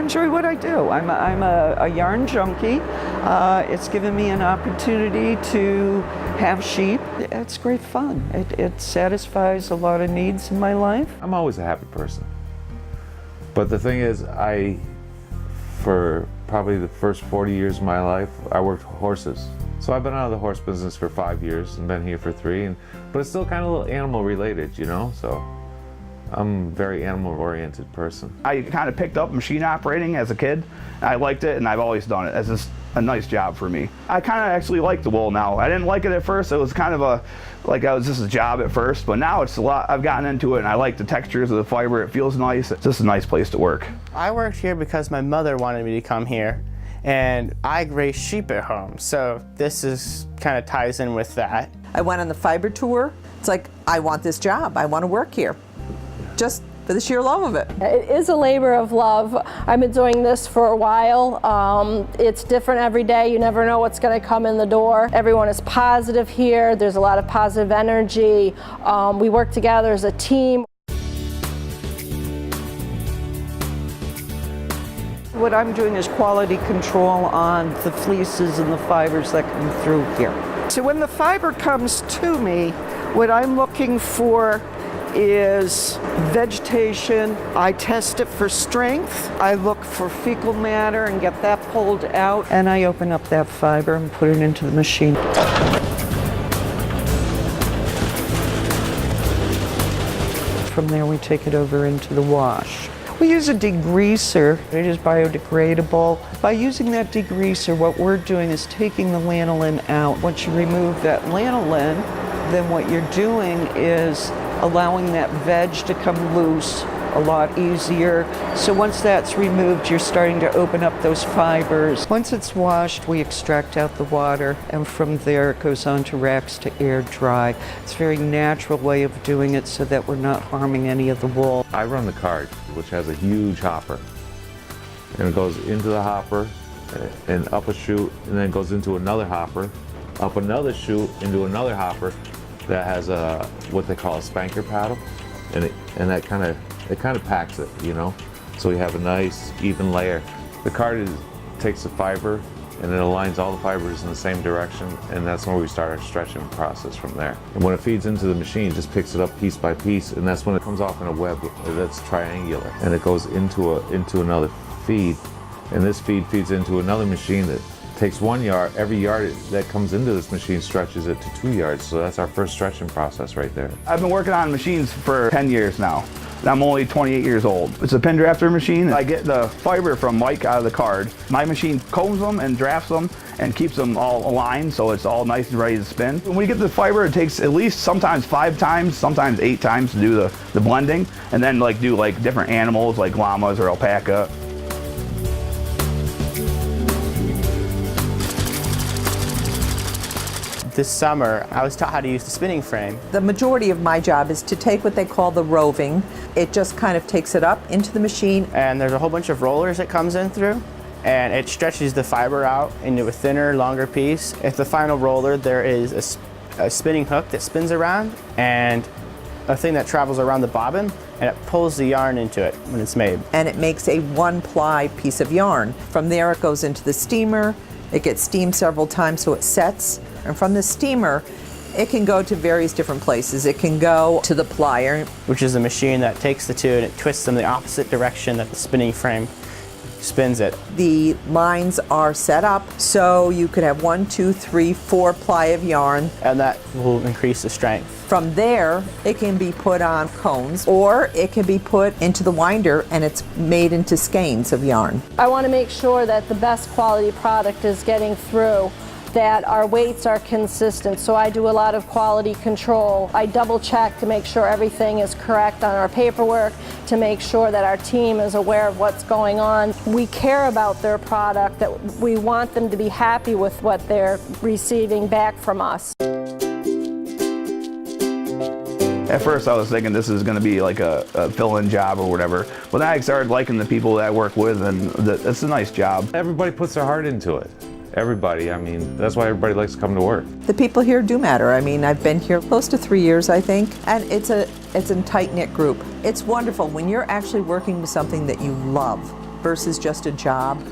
enjoy what I do. I'm a yarn junkie. It's given me an opportunity to have sheep. It's great fun. It satisfies a lot of needs in my life. I'm always a happy person. But the thing is, for probably the first 40 years of my life, I worked horses. So I've been out of the horse business for 5 years and been here for 3, but it's still kind of a little animal related, you know? So I'm a very animal-oriented person. I kind of picked up machine operating as a kid. I liked it, and I've always done it. It's just a nice job for me. I kind of actually like the wool now. I didn't like it at first. It was kind of just a job at first, but now it's a lot. I've gotten into it, and I like the textures of the fiber. It feels nice. It's just a nice place to work. I worked here because my mother wanted me to come here, and I raise sheep at home, so this is kind of ties in with that. I went on the fiber tour. It's like, I want this job. I want to work here. Just for the sheer love of it. It is a labor of love. I've been doing this for a while. It's different every day. You never know what's going to come in the door. Everyone is positive here. There's a lot of positive energy. We work together as a team. What I'm doing is quality control on the fleeces and the fibers that come through here. So when the fiber comes to me, what I'm looking for is vegetation. I test it for strength. I look for fecal matter and get that pulled out. And I open up that fiber and put it into the machine. From there we take it over into the wash. We use a degreaser. It is biodegradable. By using that degreaser, what we're doing is taking the lanolin out. Once you remove that lanolin, then what you're doing is allowing that veg to come loose a lot easier. So once that's removed, you're starting to open up those fibers. Once it's washed, we extract out the water, and from there it goes on to racks to air dry. It's a very natural way of doing it so that we're not harming any of the wool. I run the cart, which has a huge hopper. And it goes into the hopper and up a chute, and then goes into another hopper, up another chute, into another hopper that has what they call a spanker paddle, and that kind of packs it, you know. So we have a nice even layer. The cart takes the fiber and it aligns all the fibers in the same direction, and that's where we start our stretching process from there. And when it feeds into the machine, it just picks it up piece by piece, and that's when it comes off in a web that's triangular, and it goes into another feed, and this feed feeds into another machine that takes 1 yard. Every yard that comes into this machine stretches it to 2 yards. So that's our first stretching process right there. I've been working on machines for 10 years now. And I'm only 28 years old. It's a pin drafter machine. I get the fiber from Mike out of the card. My machine combs them and drafts them and keeps them all aligned so it's all nice and ready to spin. When we get the fiber, it takes at least sometimes 5 times, sometimes 8 times to do the blending, and then do different animals like llamas or alpaca. This summer, I was taught how to use the spinning frame. The majority of my job is to take what they call the roving. It just kind of takes it up into the machine. And there's a whole bunch of rollers it comes in through, and it stretches the fiber out into a thinner, longer piece. At the final roller, there is a spinning hook that spins around and a thing that travels around the bobbin, and it pulls the yarn into it when it's made. And it makes a 1-ply piece of yarn. From there it goes into the steamer. It gets steamed several times so it sets. And from the steamer, it can go to various different places. It can go to the plier, which is a machine that takes the two and it twists them the opposite direction that the spinning frame spins it. The lines are set up so you could have 1, 2, 3, 4 ply of yarn. And that will increase the strength. From there, it can be put on cones, or it can be put into the winder and it's made into skeins of yarn. I want to make sure that the best quality product is getting through, that our weights are consistent, so I do a lot of quality control. I double check to make sure everything is correct on our paperwork, to make sure that our team is aware of what's going on. We care about their product, that we want them to be happy with what they're receiving back from us. At first I was thinking this is going to be like a fill-in job or whatever, but then I started liking the people that I work with, and it's a nice job. Everybody puts their heart into it. Everybody, I mean, that's why everybody likes to come to work. The people here do matter. I mean, I've been here close to 3 years, I think, and it's a tight-knit group. It's wonderful when you're actually working with something that you love. versus just a job.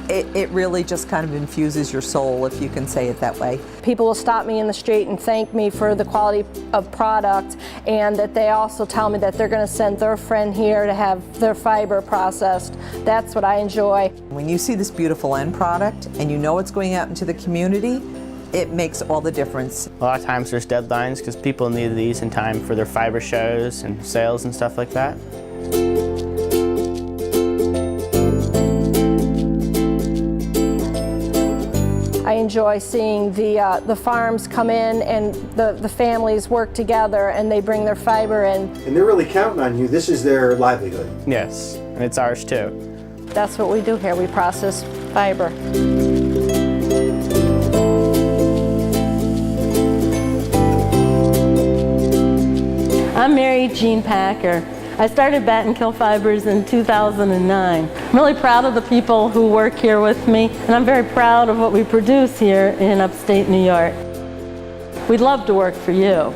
It really just kind of infuses your soul, if you can say it that way. People will stop me in the street and thank me for the quality of product, and that they also tell me that they're going to send their friend here to have their fiber processed. That's what I enjoy. When you see this beautiful end product and you know it's going out into the community, it makes all the difference. A lot of times there's deadlines because people need these in time for their fiber shows and sales and stuff like that. I enjoy seeing the farms come in and the families work together and they bring their fiber in. And they're really counting on you. This is their livelihood. Yes, and it's ours too. That's what we do here. We process fiber. I'm Mary Jean Packer. I started Battenkill Fibers in 2009. I'm really proud of the people who work here with me, and I'm very proud of what we produce here in upstate New York. We'd love to work for you.